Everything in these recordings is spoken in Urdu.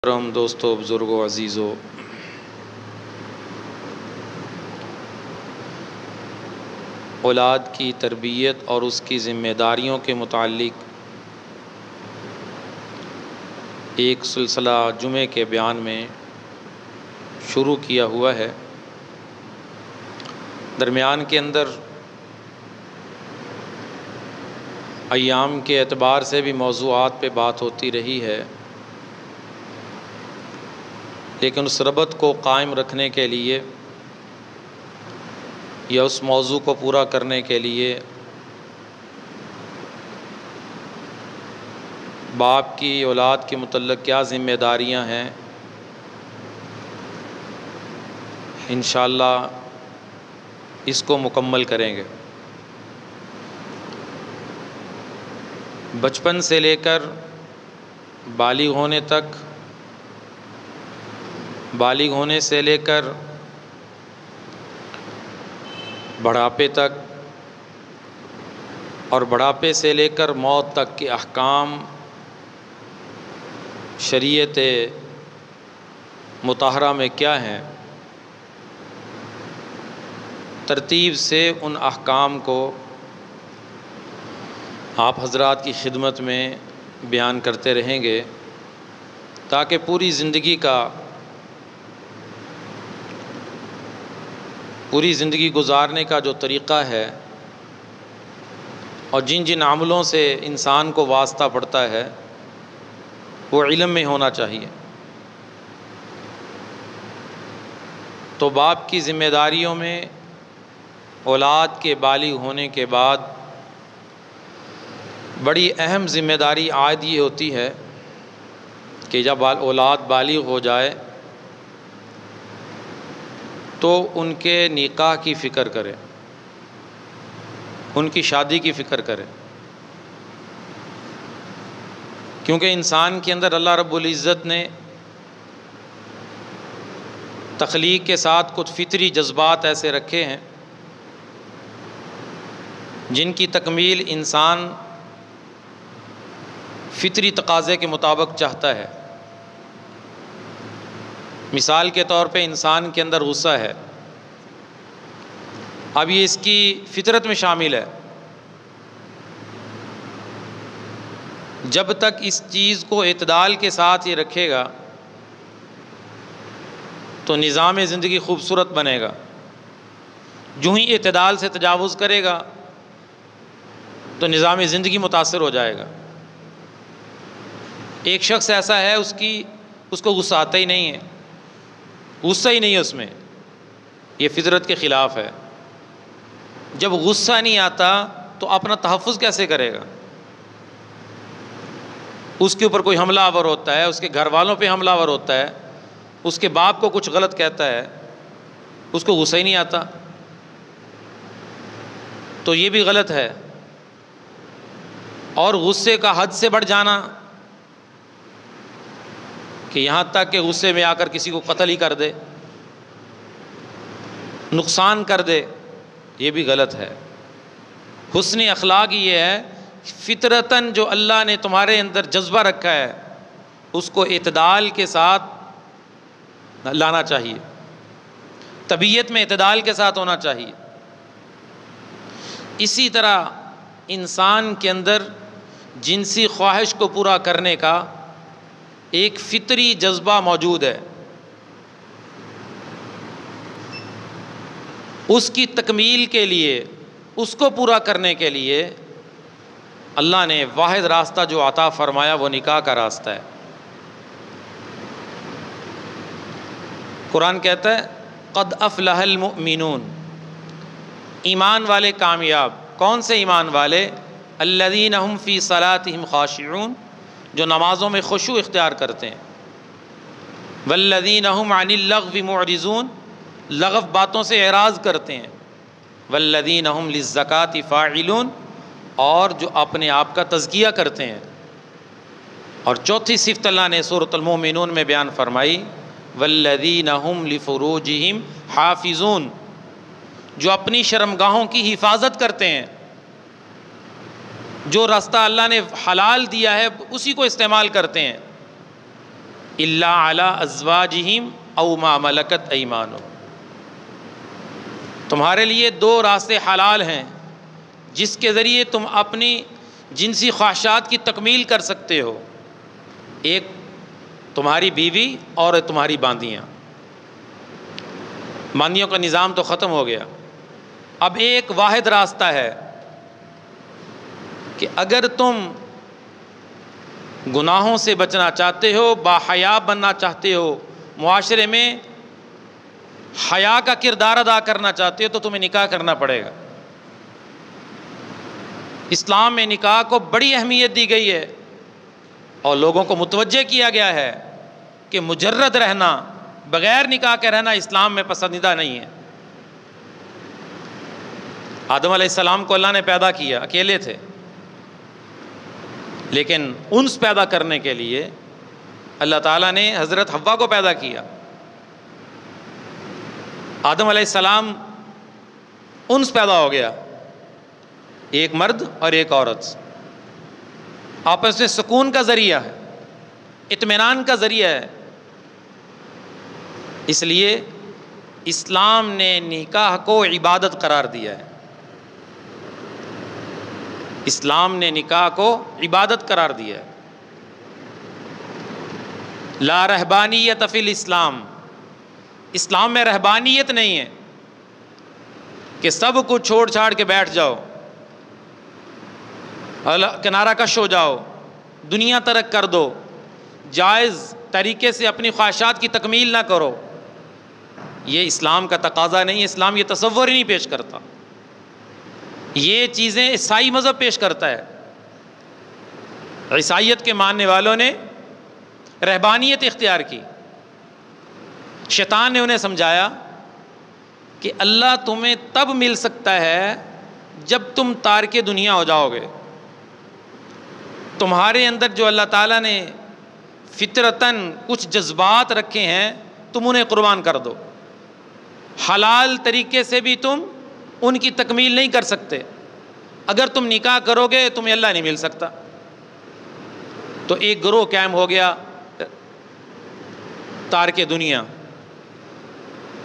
محترم دوستو، بزرگوں، عزیزوں، اولاد کی تربیت اور اس کی ذمہ داریوں کے متعلق ایک سلسلہ جمعے کے بیان میں شروع کیا ہوا ہے۔ درمیان کے اندر ایام کے اعتبار سے بھی موضوعات پہ بات ہوتی رہی ہے، لیکن اس ربط کو قائم رکھنے کے لیے یا اس موضوع کو پورا کرنے کے لیے باپ کی اولاد کے متعلق کیا ذمہ داریاں ہیں، انشاءاللہ اس کو مکمل کریں گے۔ بچپن سے لے کر بالغ ہونے تک، بالغ ہونے سے لے کر بڑھاپے تک، اور بڑھاپے سے لے کر موت تک کے احکام شریعت مطہرہ میں کیا ہیں، ترتیب سے ان احکام کو آپ حضرات کی خدمت میں بیان کرتے رہیں گے، تاکہ پوری زندگی گزارنے کا جو طریقہ ہے اور جن جن عملوں سے انسان کو واسطہ پڑتا ہے وہ علم میں ہونا چاہیے۔ تو باپ کی ذمہ داریوں میں اولاد کے بالغ ہونے کے بعد بڑی اہم ذمہ داری عائد یہ ہوتی ہے کہ جب اولاد بالغ ہو جائے تو ان کے نکاح کی فکر کرے، ان کی شادی کی فکر کرے، کیونکہ انسان کے اندر اللہ رب العزت نے تخلیق کے ساتھ کچھ فطری جذبات ایسے رکھے ہیں جن کی تکمیل انسان فطری تقاضے کے مطابق چاہتا ہے۔ مثال کے طور پہ انسان کے اندر غصہ ہے، اب یہ اس کی فطرت میں شامل ہے۔ جب تک اس چیز کو اعتدال کے ساتھ یہ رکھے گا تو نظام زندگی خوبصورت بنے گا۔ جو ہی اعتدال سے تجاوز کرے گا تو نظام زندگی متاثر ہو جائے گا۔ ایک شخص ایسا ہے اس کو غصہ آتا ہی نہیں ہے، غصہ ہی نہیں ہے اس میں، یہ فطرت کے خلاف ہے۔ جب غصہ نہیں آتا تو اپنا تحفظ کیسے کرے گا؟ اس کے اوپر کوئی حملہ آور ہوتا ہے، اس کے گھر والوں پہ حملہ آور ہوتا ہے، اس کے باپ کو کچھ غلط کہتا ہے، اس کو غصہ ہی نہیں آتا، تو یہ بھی غلط ہے۔ اور غصے کا حد سے بڑھ جانا کہ یہاں تک کہ غصے میں آ کر کسی کو قتل ہی کر دے، نقصان کر دے، یہ بھی غلط ہے۔ حسن اخلاق یہ ہے فطرتاً جو اللہ نے تمہارے اندر جذبہ رکھا ہے اس کو اعتدال کے ساتھ لانا چاہیے، طبیعت میں اعتدال کے ساتھ ہونا چاہیے۔ اسی طرح انسان کے اندر جنسی خواہش کو پورا کرنے کا ایک فطری جذبہ موجود ہے، اس کی تکمیل کے لیے، اس کو پورا کرنے کے لیے اللہ نے واحد راستہ جو عطا فرمایا وہ نکاح کا راستہ ہے۔ قرآن کہتا ہے قد افلح المؤمنون، ایمان والے کامیاب۔ کون سے ایمان والے؟ الذین هم فی صلاتهم خاشعون، جو نمازوں میں خشوع اختیار کرتے ہیں۔ والذین هم عن اللغو معرضون، لغو باتوں سے اعراض کرتے ہیں۔ والذین هم للزکاۃ فاعلون، اور جو اپنے آپ کا تزکیہ کرتے ہیں۔ اور چوتھی صفت اللہ نے سورۃ المؤمنون میں بیان فرمائی والذین هم لفروجهم حافظون، جو اپنی شرمگاہوں کی حفاظت کرتے ہیں، جو راستہ اللہ نے حلال دیا ہے اسی کو استعمال کرتے ہیں۔ الا علی ازواجہم او ما ملکت ایمانہم، تمہارے لیے دو راستے حلال ہیں جس کے ذریعے تم اپنی جنسی خواہشات کی تکمیل کر سکتے ہو، ایک تمہاری بیوی اور تمہاری باندیاں۔ باندیوں کا نظام تو ختم ہو گیا، اب ایک واحد راستہ ہے کہ اگر تم گناہوں سے بچنا چاہتے ہو، باحیا بننا چاہتے ہو، معاشرے میں حیا کا کردار ادا کرنا چاہتے ہو، تو تمہیں نکاح کرنا پڑے گا۔ اسلام میں نکاح کو بڑی اہمیت دی گئی ہے اور لوگوں کو متوجہ کیا گیا ہے کہ مجرد رہنا، بغیر نکاح کے رہنا اسلام میں پسندیدہ نہیں ہے۔ آدم علیہ السلام کو اللہ نے پیدا کیا، اکیلے تھے، لیکن انس پیدا کرنے کے لیے اللہ تعالیٰ نے حضرت حوا کو پیدا کیا۔ آدم علیہ السلام انس پیدا ہو گیا، ایک مرد اور ایک عورت، آپس میں سکون کا ذریعہ ہے، اطمینان کا ذریعہ ہے۔ اس لیے اسلام نے نکاح کو عبادت قرار دیا ہے، اسلام نے نکاح کو عبادت قرار دیا ہے۔ لا رہبانیت فی الاسلام، اسلام میں رہبانیت نہیں ہے کہ سب کچھ چھوڑ چھاڑ کے بیٹھ جاؤ، کنارہ کش ہو جاؤ، دنیا ترک کر دو، جائز طریقے سے اپنی خواہشات کی تکمیل نہ کرو۔ یہ اسلام کا تقاضا نہیں ہے، اسلام یہ تصور ہی نہیں پیش کرتا۔ یہ چیزیں عیسائی مذہب پیش کرتا ہے۔ عیسائیت کے ماننے والوں نے رہبانیت اختیار کی، شیطان نے انہیں سمجھایا کہ اللہ تمہیں تب مل سکتا ہے جب تم تارک دنیا ہو جاؤ گے۔ تمہارے اندر جو اللہ تعالیٰ نے فطرتاً کچھ جذبات رکھے ہیں، تم انہیں قربان کر دو۔ حلال طریقے سے بھی تم ان کی تکمیل نہیں کر سکتے، اگر تم نکاح کرو گے تمہیں اللہ نہیں مل سکتا۔ تو ایک گروہ قائم ہو گیا تارک دنیا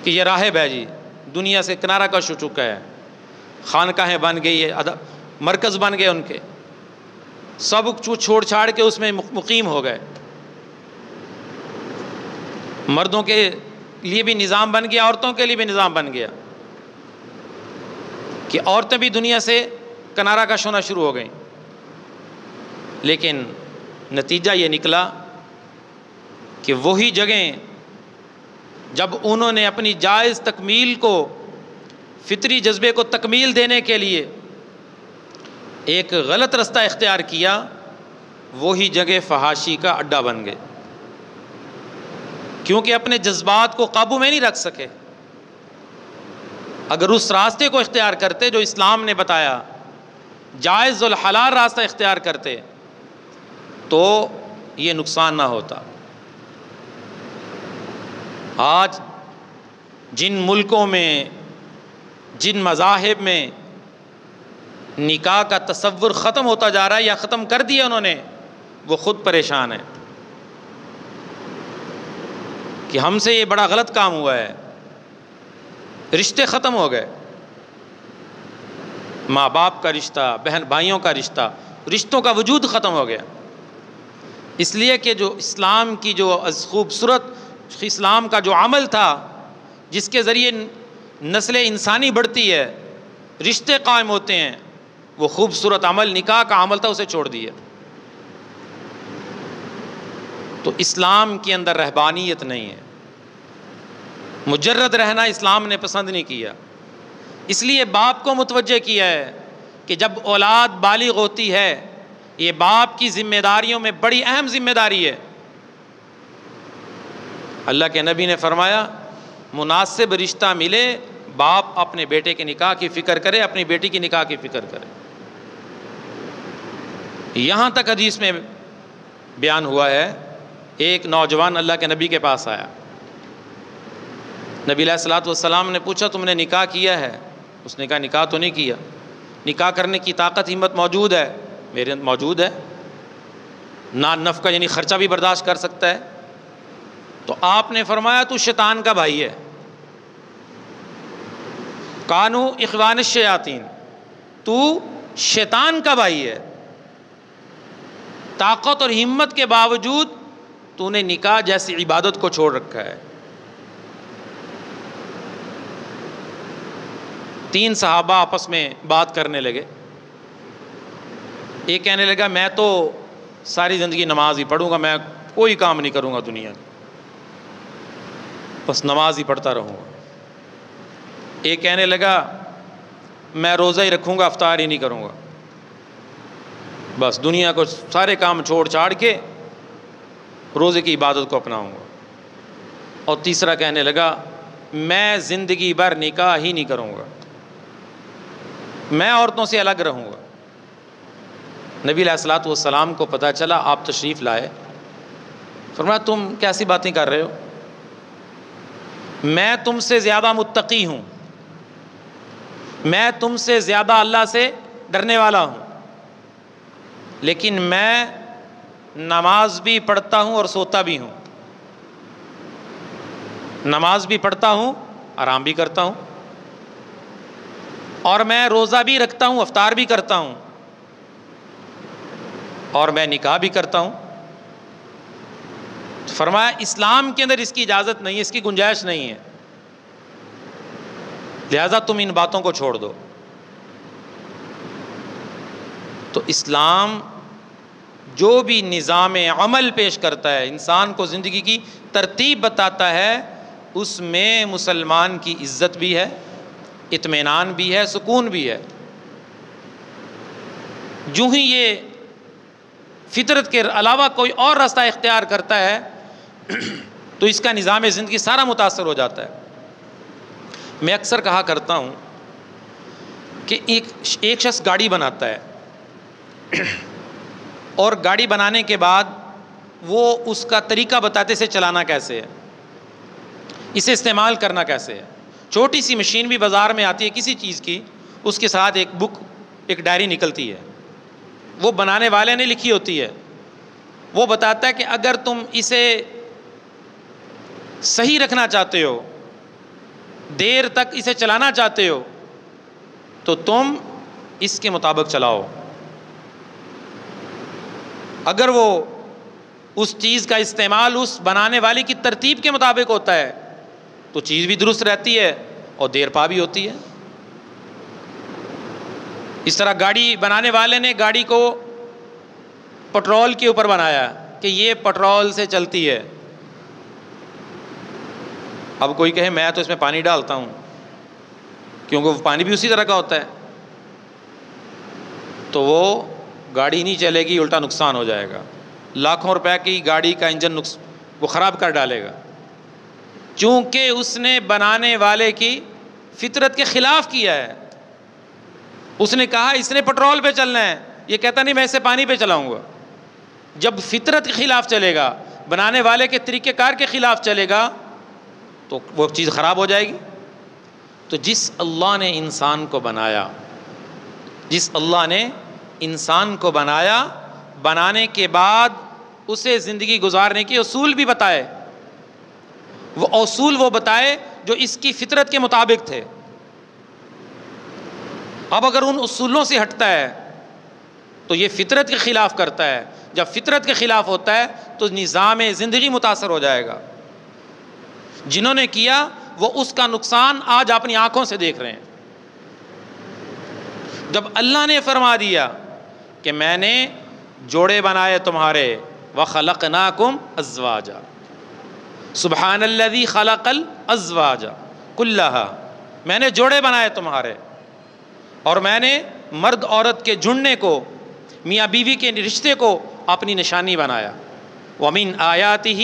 کہ یہ راہب ہے جی، دنیا سے کنارہ کش ہو چکا ہے، خانقاہیں بن گئی ہے، مرکز بن گئے ان کے، سب کچھ چھوڑ چھاڑ کے اس میں مقیم ہو گئے۔ مردوں کے لیے بھی نظام بن گیا، عورتوں کے لیے بھی نظام بن گیا کہ عورتیں بھی دنیا سے کنارہ کش ہونا شروع ہو گئیں۔ لیکن نتیجہ یہ نکلا کہ وہی جگہیں جب انہوں نے اپنی جائز تکمیل کو، فطری جذبے کو تکمیل دینے کے لیے ایک غلط رستہ اختیار کیا، وہی جگہ فحاشی کا اڈا بن گئے، کیونکہ اپنے جذبات کو قابو میں نہیں رکھ سکے۔ اگر اس راستے کو اختیار کرتے جو اسلام نے بتایا، جائز الحلال راستہ اختیار کرتے، تو یہ نقصان نہ ہوتا۔ آج جن ملکوں میں، جن مذاہب میں نکاح کا تصور ختم ہوتا جا رہا ہے یا ختم کر دیا انہوں نے، وہ خود پریشان ہیں کہ ہم سے یہ بڑا غلط کام ہوا ہے۔ رشتے ختم ہو گئے، ماں باپ کا رشتہ، بہن بھائیوں کا رشتہ، رشتوں کا وجود ختم ہو گیا، اس لیے کہ جو اسلام کی جو خوبصورت اسلام کا جو عمل تھا جس کے ذریعے نسل انسانی بڑھتی ہے، رشتے قائم ہوتے ہیں، وہ خوبصورت عمل نکاح کا عمل تھا، اسے چھوڑ دیا۔ تو اسلام کے اندر رہبانیت نہیں ہے، مجرد رہنا اسلام نے پسند نہیں کیا۔ اس لیے باپ کو متوجہ کیا ہے کہ جب اولاد بالغ ہوتی ہے، یہ باپ کی ذمہ داریوں میں بڑی اہم ذمہ داری ہے۔ اللہ کے نبی نے فرمایا مناسب رشتہ ملے، باپ اپنے بیٹے کے نکاح کی فکر کرے، اپنی بیٹی کی نکاح کی فکر کرے۔ یہاں تک حدیث میں بیان ہوا ہے، ایک نوجوان اللہ کے نبی کے پاس آیا، نبی علیہ الصلوۃ والسلام نے پوچھا تم نے نکاح کیا ہے؟ اس نے کہا نکاح تو نہیں کیا۔ نکاح کرنے کی طاقت ہمت موجود ہے؟ میرے موجود ہے، نان نفقہ یعنی خرچہ بھی برداشت کر سکتا ہے، تو آپ نے فرمایا تو شیطان کا بھائی ہے. کانو اخوان الشیاطین، تو شیطان کا بھائی ہے. طاقت اور ہمت کے باوجود تو نے نکاح جیسی عبادت کو چھوڑ رکھا ہے. 3 صحابہ آپس میں بات کرنے لگے. ایک کہنے لگا میں تو ساری زندگی نماز ہی پڑھوں گا، میں کوئی کام نہیں کروں گا دنیا کا، بس نماز ہی پڑھتا رہوں گا. ایک کہنے لگا میں روزہ ہی رکھوں گا، افطار ہی نہیں کروں گا، بس دنیا کو سارے کام چھوڑ چھاڑ کے روزے کی عبادت کو اپناؤں گا. اور تیسرا کہنے لگا میں زندگی بھر نکاح ہی نہیں کروں گا، میں عورتوں سے الگ رہوں گا. نبی علیہ الصلوۃ والسلام کو پتہ چلا، آپ تشریف لائے. فرمایا تم کیسی باتیں کر رہے ہو؟ میں تم سے زیادہ متقی ہوں، میں تم سے زیادہ اللہ سے ڈرنے والا ہوں، لیکن میں نماز بھی پڑھتا ہوں اور سوتا بھی ہوں. نماز بھی پڑھتا ہوں، آرام بھی کرتا ہوں، اور میں روزہ بھی رکھتا ہوں، افطار بھی کرتا ہوں، اور میں نکاح بھی کرتا ہوں. فرمایا اسلام کے اندر اس کی اجازت نہیں ہے، اس کی گنجائش نہیں ہے، لہذا تم ان باتوں کو چھوڑ دو. تو اسلام جو بھی نظام عمل پیش کرتا ہے، انسان کو زندگی کی ترتیب بتاتا ہے، اس میں مسلمان کی عزت بھی ہے، اطمینان بھی ہے، سکون بھی ہے. جو ہی یہ فطرت کے علاوہ کوئی اور راستہ اختیار کرتا ہے تو اس کا نظام زندگی سارا متاثر ہو جاتا ہے. میں اکثر کہا کرتا ہوں کہ ایک شخص گاڑی بناتا ہے اور گاڑی بنانے کے بعد وہ اس کا طریقہ بتاتے سے چلانا کیسے ہے، اسے استعمال کرنا کیسے ہے. چھوٹی سی مشین بھی بازار میں آتی ہے کسی چیز کی، اس کے ساتھ ایک بک، ایک ڈائری نکلتی ہے، وہ بنانے والے نے لکھی ہوتی ہے. وہ بتاتا ہے کہ اگر تم اسے صحیح رکھنا چاہتے ہو، دیر تک اسے چلانا چاہتے ہو، تو تم اس کے مطابق چلاؤ. اگر وہ اس چیز کا استعمال اس بنانے والے کی ترتیب کے مطابق ہوتا ہے تو چیز بھی درست رہتی ہے اور دیر پا بھی ہوتی ہے. اس طرح گاڑی بنانے والے نے گاڑی کو پٹرول کے اوپر بنایا کہ یہ پٹرول سے چلتی ہے. اب کوئی کہے میں تو اس میں پانی ڈالتا ہوں، کیونکہ وہ پانی بھی اسی طرح کا ہوتا ہے، تو وہ گاڑی نہیں چلے گی، الٹا نقصان ہو جائے گا. لاکھوں روپے کی گاڑی کا انجن وہ خراب کر ڈالے گا، چونکہ اس نے بنانے والے کی فطرت کے خلاف کیا ہے. اس نے کہا اس نے پٹرول پہ چلنا ہے، یہ کہتا نہیں میں اسے پانی پہ چلاؤں گا. جب فطرت کے خلاف چلے گا، بنانے والے کے طریقہ کار کے خلاف چلے گا، تو وہ چیز خراب ہو جائے گی. تو جس اللہ نے انسان کو بنایا، جس اللہ نے انسان کو بنایا، بنانے کے بعد اسے زندگی گزارنے کے اصول بھی بتائے، وہ اصول وہ بتائے جو اس کی فطرت کے مطابق تھے. اب اگر ان اصولوں سے ہٹتا ہے تو یہ فطرت کے خلاف کرتا ہے. جب فطرت کے خلاف ہوتا ہے تو نظام زندگی متاثر ہو جائے گا. جنہوں نے کیا وہ اس کا نقصان آج اپنی آنکھوں سے دیکھ رہے ہیں. جب اللہ نے فرما دیا کہ میں نے جوڑے بنائے تمہارے، وَخَلَقْنَاكُمْ أَزْوَاجًا، سبحان الذی خلق الازواج کلها، میں نے جوڑے بنائے تمہارے، اور میں نے مرد عورت کے جڑنے کو، میاں بیوی کے رشتے کو اپنی نشانی بنایا. وَمِنْ آیَاتِهِ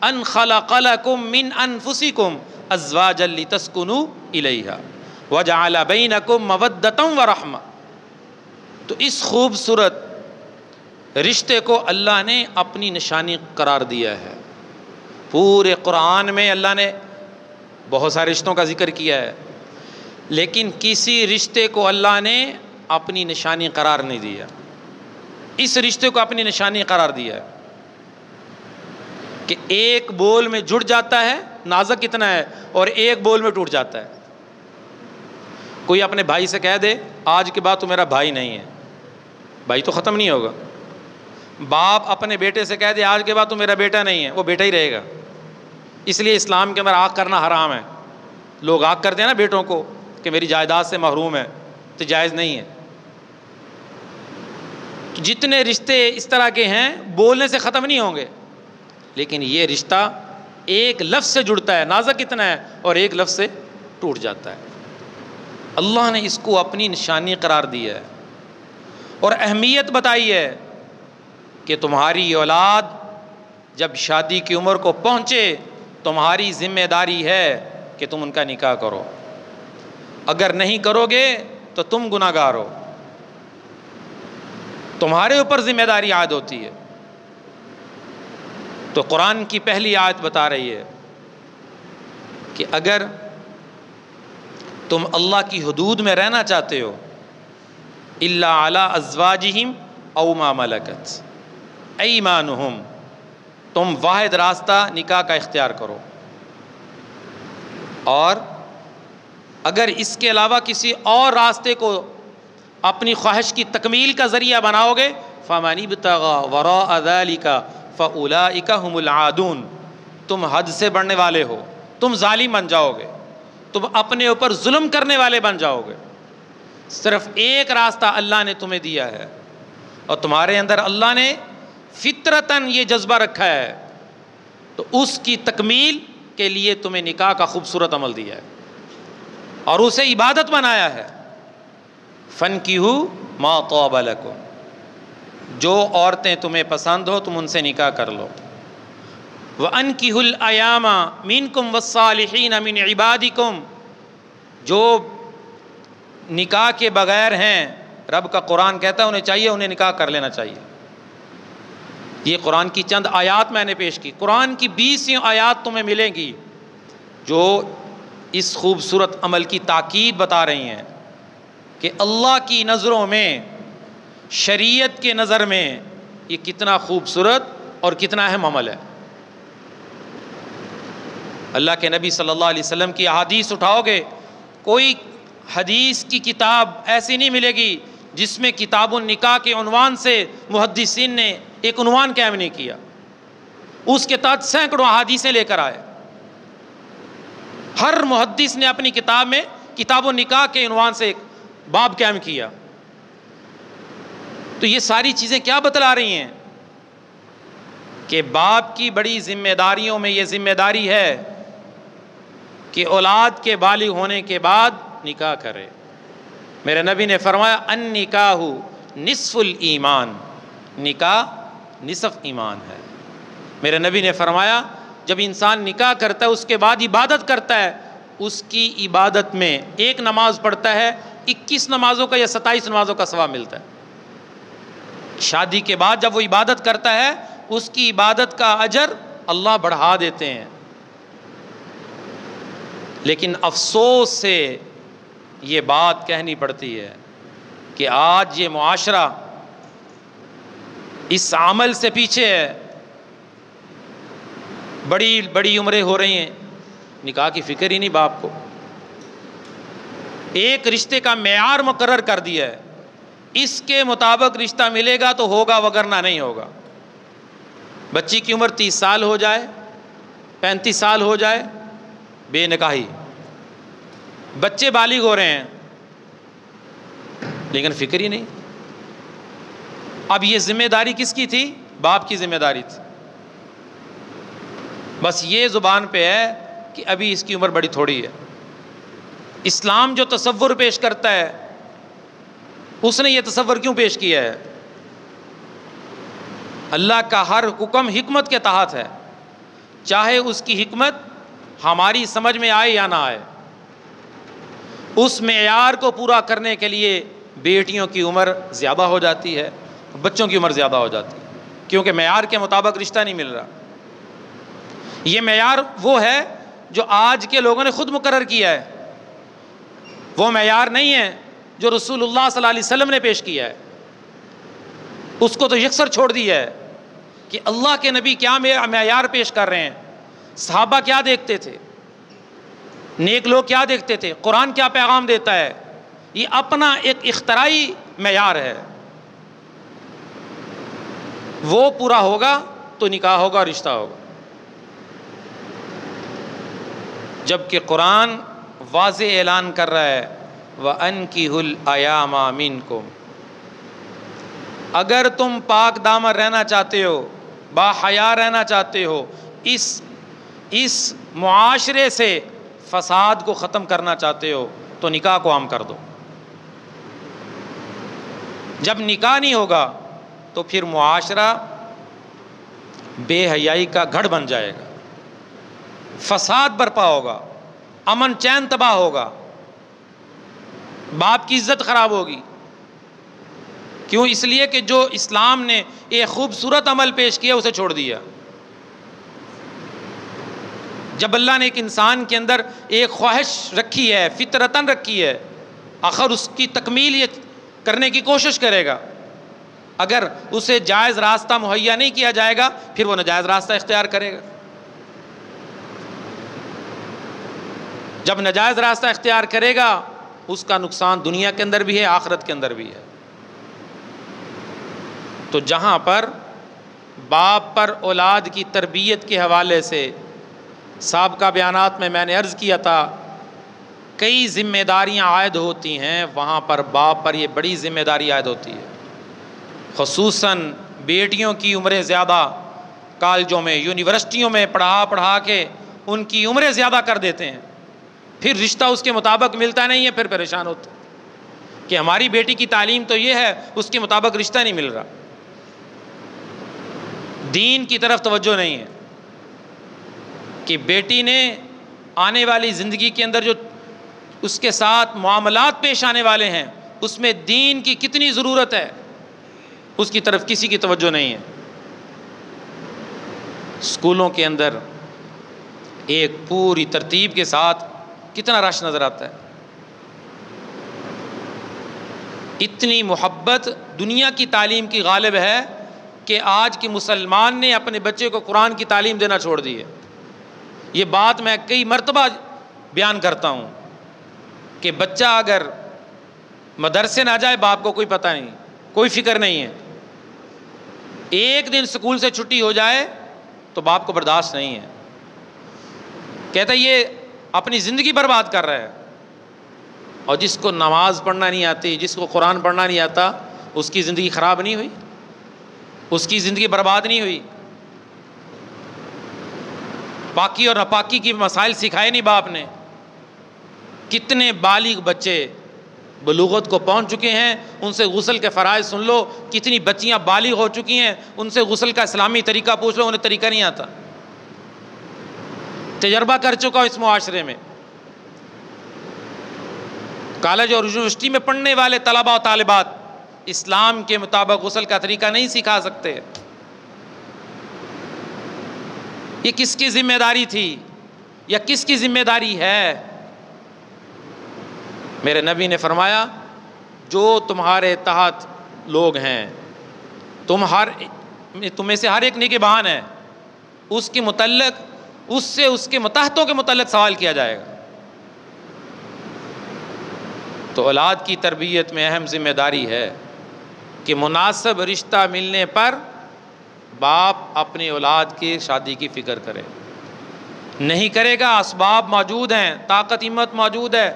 أَنْ خَلَقَ لَكُم مِّنْ أَنفُسِكُمْ أَزْوَاجًا لِتَسْكُنُوا إِلَيْهَا وَجَعَلَ بَيْنَكُم مَّوَدَّةً وَرَحْمَةً. تو اس خوبصورت رشتے کو اللہ نے اپنی نشانی قرار دیا ہے. پورے قرآن میں اللہ نے بہت سارے رشتوں کا ذکر کیا ہے، لیکن کسی رشتے کو اللہ نے اپنی نشانی قرار نہیں دیا. اس رشتے کو اپنی نشانی قرار دیا ہے کہ ایک بول میں جڑ جاتا ہے، نازک کتنا ہے، اور ایک بول میں ٹوٹ جاتا ہے۔ کوئی اپنے بھائی سے کہہ دے آج کے بعد تو میرا بھائی نہیں ہے، بھائی تو ختم نہیں ہوگا۔ باپ اپنے بیٹے سے کہہ دے آج کے بعد تو میرا بیٹا نہیں ہے، وہ بیٹا ہی رہے گا۔ اس لیے اسلام کے اندر آگ کرنا حرام ہے۔ لوگ آگ کرتے ہیں نا بیٹوں کو کہ میری جائیداد سے محروم ہے، تو جائز نہیں ہے۔ جتنے رشتے اس طرح کے ہیں بولنے سے ختم نہیں ہوں گے، لیکن یہ رشتہ ایک لفظ سے جڑتا ہے، نازک کتنا ہے، اور ایک لفظ سے ٹوٹ جاتا ہے۔ اللہ نے اس کو اپنی نشانی قرار دی ہے اور اہمیت بتائی ہے کہ تمہاری اولاد جب شادی کی عمر کو پہنچے تمہاری ذمہ داری ہے کہ تم ان کا نکاح کرو، اگر نہیں کرو گے تو تم گناہ گار ہو، تمہارے اوپر ذمہ داری عائد ہوتی ہے۔ تو قرآن کی پہلی آیت بتا رہی ہے کہ اگر تم اللہ کی حدود میں رہنا چاہتے ہو، الا علی ازواجہم او ما ملکت ایمانہم، تم واحد راستہ نکاح کا اختیار کرو، اور اگر اس کے علاوہ کسی اور راستے کو اپنی خواہش کی تکمیل کا ذریعہ بناؤ گے فَمَنِ ابْتَغَىٰ وَرَاءَ ذَلِكَ فَأُولَٰئِكَ هُمُ الْعَادُونَ، تم حد سے بڑھنے والے ہو، تم ظالم بن جاؤ گے، تم اپنے اوپر ظلم کرنے والے بن جاؤ گے۔ صرف ایک راستہ اللہ نے تمہیں دیا ہے، اور تمہارے اندر اللہ نے فطرتاً یہ جذبہ رکھا ہے، تو اس کی تکمیل کے لیے تمہیں نکاح کا خوبصورت عمل دیا ہے اور اسے عبادت بنایا ہے۔ فَانْكِحُوا مَا طَابَ لَكُمْ، جو عورتیں تمہیں پسند ہو تم ان سے نکاح کر لو۔ وَأَنْكِحُوا الْأَيَامَ مِنْكُمْ وَالصَّالِحِينَ مِنْ عِبَادِكُمْ، جو نکاح کے بغیر ہیں، رب کا قرآن کہتا ہے انہیں چاہیے انہیں نکاح کر لینا چاہیے۔ یہ قرآن کی چند آیات میں نے پیش کی، قرآن کی 20 آیات تمہیں ملیں گی جو اس خوبصورت عمل کی تاکید بتا رہی ہیں کہ اللہ کی نظروں میں، شریعت کے نظر میں یہ کتنا خوبصورت اور کتنا اہم عمل ہے۔ اللہ کے نبی صلی اللہ علیہ وسلم کی احادیث اٹھاؤ گے، کوئی حدیث کی کتاب ایسی نہیں ملے گی جس میں کتاب النکاح کے عنوان سے محدثین نے ایک عنوان قائم نہیں کیا، اس کے تحت سینکڑوں احادیثیں لے کر آئے۔ ہر محدث نے اپنی کتاب میں کتاب النکاح کے عنوان سے ایک باب قائم کیا۔ تو یہ ساری چیزیں کیا بتلا رہی ہیں کہ باپ کی بڑی ذمہ داریوں میں یہ ذمہ داری ہے کہ اولاد کے بالغ ہونے کے بعد نکاح کرے۔ میرے نبی نے فرمایا النکاح نصف الایمان، نکاح نصف ایمان ہے۔ میرے نبی نے فرمایا جب انسان نکاح کرتا ہے اس کے بعد عبادت کرتا ہے، اس کی عبادت میں ایک نماز پڑھتا ہے 21 نمازوں کا یا 27 نمازوں کا ثواب ملتا ہے۔ شادی کے بعد جب وہ عبادت کرتا ہے اس کی عبادت کا اجر اللہ بڑھا دیتے ہیں۔ لیکن افسوس سے یہ بات کہنی پڑتی ہے کہ آج یہ معاشرہ اس عمل سے پیچھے ہے۔ بڑی بڑی عمریں ہو رہی ہیں، نکاح کی فکر ہی نہیں باپ کو۔ ایک رشتے کا معیار مقرر کر دیا ہے، اس کے مطابق رشتہ ملے گا تو ہوگا ورنہ نہیں ہوگا۔ بچی کی عمر 30 سال ہو جائے، 35 سال ہو جائے، بے نکاحی۔ بچے بالغ ہو رہے ہیں لیکن فکر ہی نہیں۔ اب یہ ذمہ داری کس کی تھی؟ باپ کی ذمہ داری تھی۔ بس یہ زبان پہ ہے کہ ابھی اس کی عمر بڑی تھوڑی ہے۔ اسلام جو تصور پیش کرتا ہے اس نے یہ تصور کیوں پیش کیا ہے؟ اللہ کا ہر حکم حکمت کے تحت ہے، چاہے اس کی حکمت ہماری سمجھ میں آئے یا نہ آئے۔ اس معیار کو پورا کرنے کے لیے بیٹیوں کی عمر زیادہ ہو جاتی ہے، بچوں کی عمر زیادہ ہو جاتی ہے، کیونکہ معیار کے مطابق رشتہ نہیں مل رہا۔ یہ معیار وہ ہے جو آج کے لوگوں نے خود مقرر کیا ہے، وہ معیار نہیں ہے جو رسول اللہ صلی اللہ علیہ وسلم نے پیش کیا ہے۔ اس کو تو یکسر چھوڑ دیا ہے کہ اللہ کے نبی کیا معیار پیش کر رہے ہیں، صحابہ کیا دیکھتے تھے، نیک لوگ کیا دیکھتے تھے، قرآن کیا پیغام دیتا ہے. یہ اپنا ایک اختراعی معیار ہے. وہ پورا ہوگا تو نکاح ہوگا، رشتہ ہوگا. جبکہ قرآن واضح اعلان کر رہا ہے وَأَنْكِحُوا الْأَيَامَ مِنْكُمْ، اگر تم پاک دامن رہنا چاہتے ہو، با حیا رہنا چاہتے ہو، اس معاشرے سے فساد کو ختم کرنا چاہتے ہو تو نکاح کو عام کر دو. جب نکاح نہیں ہوگا تو پھر معاشرہ بے حیائی کا گھڑ بن جائے گا، فساد برپا ہوگا، امن چین تباہ ہوگا، باپ کی عزت خراب ہوگی. کیوں؟ اس لیے کہ جو اسلام نے ایک خوبصورت عمل پیش کیا اسے چھوڑ دیا. جب اللہ نے ایک انسان کے اندر ایک خواہش رکھی ہے، فطرتاً رکھی ہے، آخر اس کی تکمیل یہ کرنے کی کوشش کرے گا. اگر اسے جائز راستہ مہیا نہیں کیا جائے گا پھر وہ ناجائز راستہ اختیار کرے گا. جب ناجائز راستہ اختیار کرے گا اس کا نقصان دنیا کے اندر بھی ہے، آخرت کے اندر بھی ہے. تو جہاں پر باپ پر اولاد کی تربیت کے حوالے سے سابقہ بیانات میں نے عرض کیا تھا کئی ذمہ داریاں عائد ہوتی ہیں، وہاں پر باپ پر یہ بڑی ذمہ داری عائد ہوتی ہے. خصوصاً بیٹیوں کی عمریں زیادہ کالجوں میں، یونیورسٹیوں میں پڑھا کے ان کی عمریں زیادہ کر دیتے ہیں، پھر رشتہ اس کے مطابق ملتا نہیں ہے، پھر پریشان ہوتے ہیں کہ ہماری بیٹی کی تعلیم تو یہ ہے، اس کے مطابق رشتہ نہیں مل رہا. دین کی طرف توجہ نہیں ہے کہ بیٹی نے آنے والی زندگی کے اندر جو اس کے ساتھ معاملات پیش آنے والے ہیں اس میں دین کی کتنی ضرورت ہے، اس کی طرف کسی کی توجہ نہیں ہے. اسکولوں کے اندر ایک پوری ترتیب کے ساتھ کتنا رش نظر آتا ہے. اتنی محبت دنیا کی تعلیم کی غالب ہے کہ آج کے مسلمان نے اپنے بچے کو قرآن کی تعلیم دینا چھوڑ دی ہے. یہ بات میں کئی مرتبہ بیان کرتا ہوں کہ بچہ اگر مدرسے نہ جائے باپ کو کوئی پتہ نہیں، کوئی فکر نہیں ہے. ایک دن اسکول سے چھٹی ہو جائے تو باپ کو برداشت نہیں ہے، کہتا ہے یہ اپنی زندگی برباد کر رہا ہے. اور جس کو نماز پڑھنا نہیں آتی، جس کو قرآن پڑھنا نہیں آتا، اس کی زندگی خراب نہیں ہوئی، اس کی زندگی برباد نہیں ہوئی. پاکی اور ناپاکی کی مسائل سکھائے نہیں باپ نے. کتنے بالغ بچے بلوغت کو پہنچ چکے ہیں، ان سے غسل کے فرائض سن لو. کتنی بچیاں بالغ ہو چکی ہیں، ان سے غسل کا اسلامی طریقہ پوچھ لو، انہیں طریقہ نہیں آتا. تجربہ کر چکا ہوں اس معاشرے میں. کالج اور یونیورسٹی میں پڑھنے والے طلباء و طالبات اسلام کے مطابق غسل کا طریقہ نہیں سکھا سکتے. یہ کس کی ذمہ داری تھی یا کس کی ذمہ داری ہے؟ میرے نبی نے فرمایا جو تمہارے تحت لوگ ہیں، تم میں سے ہر ایک نگہبان ہے، اس کے متعلق اس سے اس کے متحتوں کے متعلق سوال کیا جائے گا. تو اولاد کی تربیت میں اہم ذمہ داری ہے کہ مناسب رشتہ ملنے پر باپ اپنی اولاد کی شادی کی فکر کرے. نہیں کرے گا، اسباب موجود ہیں، طاقت ہمت موجود ہے،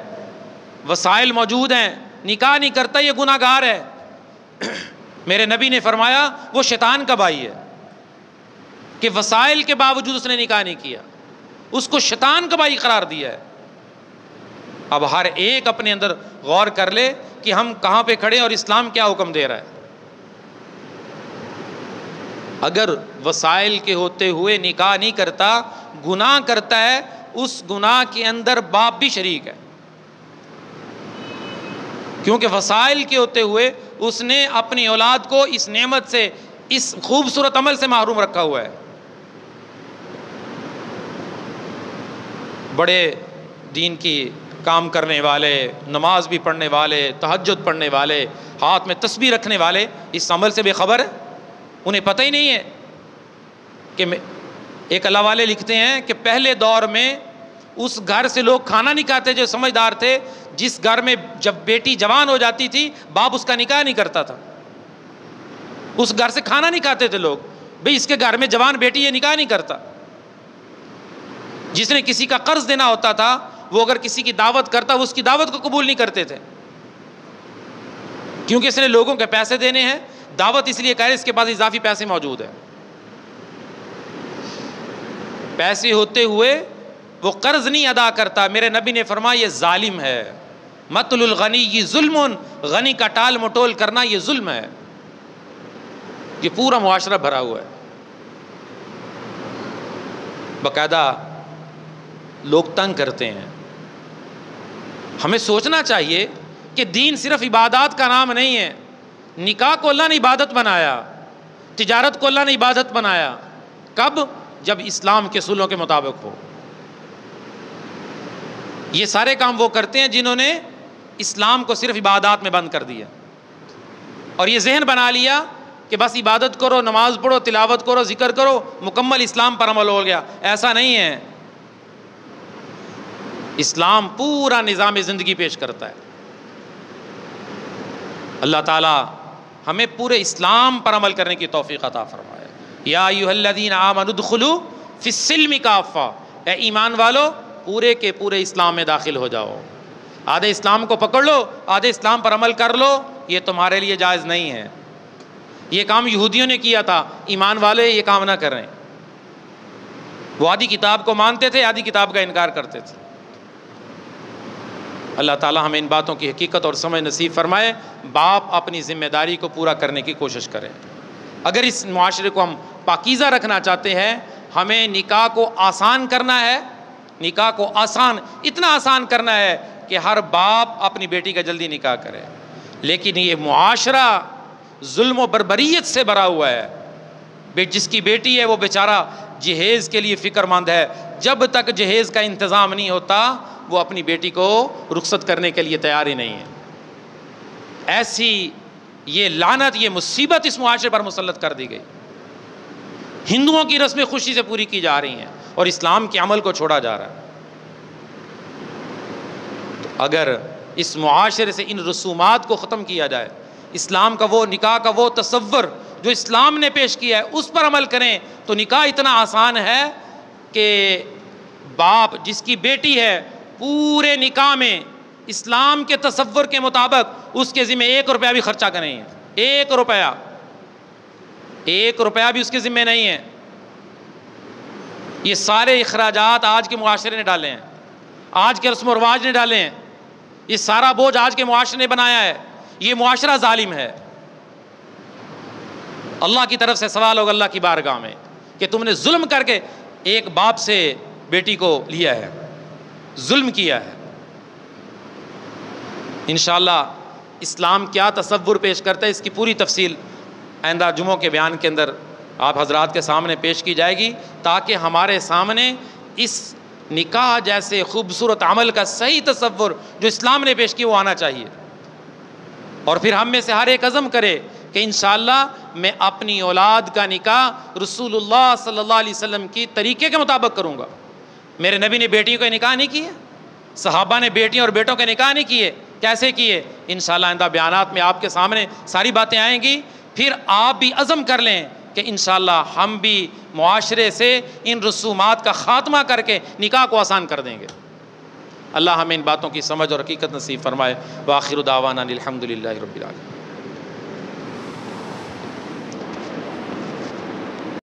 وسائل موجود ہیں، نکاح نہیں کرتا یہ گناہ گار ہے. میرے نبی نے فرمایا وہ شیطان کا بھائی ہے کہ وسائل کے باوجود اس نے نکاح نہیں کیا، اس کو شیطان کا بھائی قرار دیا ہے. اب ہر ایک اپنے اندر غور کر لے کہ ہم کہاں پہ کھڑے اور اسلام کیا حکم دے رہا ہے. اگر وسائل کے ہوتے ہوئے نکاح نہیں کرتا، گناہ کرتا ہے، اس گناہ کے اندر باپ بھی شریک ہے، کیونکہ وسائل کے ہوتے ہوئے اس نے اپنی اولاد کو اس نعمت سے، اس خوبصورت عمل سے محروم رکھا ہوا ہے. بڑے دین کی کام کرنے والے، نماز بھی پڑھنے والے، تہجد پڑھنے والے، ہاتھ میں تسبیح رکھنے والے اس عمل سے بے خبر ہے، انہیں پتہ ہی نہیں ہے کہ ایک اللہ والے لکھتے ہیں کہ پہلے دور میں اس گھر سے لوگ کھانا نہیں کھاتے جو سمجھدار تھے، جس گھر میں جب بیٹی جوان ہو جاتی تھی باپ اس کا نکاح نہیں کرتا تھا، اس گھر سے کھانا نہیں کھاتے تھے لوگ، بھئی اس کے گھر میں جوان بیٹی یہ نکاح نہیں کرتا۔ جس نے کسی کا قرض دینا ہوتا تھا وہ اگر کسی کی دعوت کرتا وہ اس کی دعوت کو قبول نہیں کرتے تھے، کیونکہ اس نے لوگوں کے پیسے دینے ہیں، دعوت اس لیے کہہ رہے اس کے پاس اضافی پیسے موجود ہیں، پیسے ہوتے ہوئے وہ قرض نہیں ادا کرتا۔ میرے نبی نے فرمایا یہ ظالم ہے، مطل الغنی یہ ظلم، غنی کا ٹال مٹول کرنا یہ ظلم ہے۔ یہ پورا معاشرہ بھرا ہوا ہے، باقاعدہ لوگ تنگ کرتے ہیں۔ ہمیں سوچنا چاہیے کہ دین صرف عبادات کا نام نہیں ہے۔ نکاح کو اللہ نے عبادت بنایا، تجارت کو اللہ نے عبادت بنایا، کب؟ جب اسلام کے اصولوں کے مطابق ہو۔ یہ سارے کام وہ کرتے ہیں جنہوں نے اسلام کو صرف عبادات میں بند کر دیا اور یہ ذہن بنا لیا کہ بس عبادت کرو، نماز پڑھو، تلاوت کرو، ذکر کرو، مکمل اسلام پر عمل ہو گیا۔ ایسا نہیں ہے، اسلام پورا نظام زندگی پیش کرتا ہے۔ اللہ تعالی ہمیں پورے اسلام پر عمل کرنے کی توفیق عطا فرمائے۔ یا ایھا الذین آمنوا ادخلوا فی السلم کافہ، اے ایمان والو پورے کے پورے اسلام میں داخل ہو جاؤ۔ آدھے اسلام کو پکڑ لو، آدھے اسلام پر عمل کر لو، یہ تمہارے لیے جائز نہیں ہے۔ یہ کام یہودیوں نے کیا تھا، ایمان والے یہ کام نہ کریں۔ وہ آدھی کتاب کو مانتے تھے، آدھی کتاب کا انکار کرتے تھے۔ اللہ تعالی ہمیں ان باتوں کی حقیقت اور سمجھ نصیب فرمائے۔ باپ اپنی ذمہ داری کو پورا کرنے کی کوشش کرے۔ اگر اس معاشرے کو ہم پاکیزہ رکھنا چاہتے ہیں، ہمیں نکاح کو آسان کرنا ہے، نکاح کو اتنا آسان کرنا ہے کہ ہر باپ اپنی بیٹی کا جلدی نکاح کرے۔ لیکن یہ معاشرہ ظلم و بربریت سے بھرا ہوا ہے۔ جس کی بیٹی ہے وہ بیچارہ جہیز کے لیے فکر مند ہے، جب تک جہیز کا انتظام نہیں ہوتا وہ اپنی بیٹی کو رخصت کرنے کے لیے تیار ہی نہیں ہے۔ ایسی یہ لعنت، یہ مصیبت اس معاشرے پر مسلط کر دی گئی۔ ہندوؤں کی رسمیں خوشی سے پوری کی جا رہی ہیں اور اسلام کے عمل کو چھوڑا جا رہا ہے۔ تو اگر اس معاشرے سے ان رسومات کو ختم کیا جائے، اسلام کا وہ نکاح کا وہ تصور جو اسلام نے پیش کیا ہے اس پر عمل کریں، تو نکاح اتنا آسان ہے کہ باپ جس کی بیٹی ہے پورے نکاح میں اسلام کے تصور کے مطابق اس کے ذمہ 1 روپیہ بھی خرچہ کا نہیں ہے۔ 1 روپیہ بھی اس کے ذمہ نہیں ہے۔ یہ سارے اخراجات آج کے معاشرے نے ڈالے ہیں، آج کے رسم و رواج نے ڈالے ہیں، یہ سارا بوجھ آج کے معاشرے نے بنایا ہے۔ یہ معاشرہ ظالم ہے۔ اللہ کی طرف سے سوال ہوگا اللہ کی بارگاہ میں کہ تم نے ظلم کر کے ایک باپ سے بیٹی کو لیا ہے، ظلم کیا ہے۔ انشاءاللہ اسلام کیا تصور پیش کرتا ہے اس کی پوری تفصیل آئندہ جمعوں کے بیان کے اندر آپ حضرات کے سامنے پیش کی جائے گی، تاکہ ہمارے سامنے اس نکاح جیسے خوبصورت عمل کا صحیح تصور جو اسلام نے پیش کیا وہ آنا چاہیے، اور پھر ہم میں سے ہر ایک عزم کرے کہ انشاءاللہ میں اپنی اولاد کا نکاح رسول اللہ صلی اللہ علیہ وسلم کی طریقے کے مطابق کروں گا۔ میرے نبی نے بیٹیوں کے نکاح نہیں کیے، صحابہ نے بیٹیوں اور بیٹوں کے نکاح نہیں کیے، کیسے کیے؟ انشاءاللہ آئندہ بیانات میں آپ کے سامنے ساری باتیں آئیں گی۔ پھر آپ بھی عزم کر لیں کہ انشاءاللہ ہم بھی معاشرے سے ان رسومات کا خاتمہ کر کے نکاح کو آسان کر دیں گے۔ اللہ ہمیں ان باتوں کی سمجھ اور حقیقت نصیب فرمائے۔ وآخر دعوانا الحمدللہ رب العالمین۔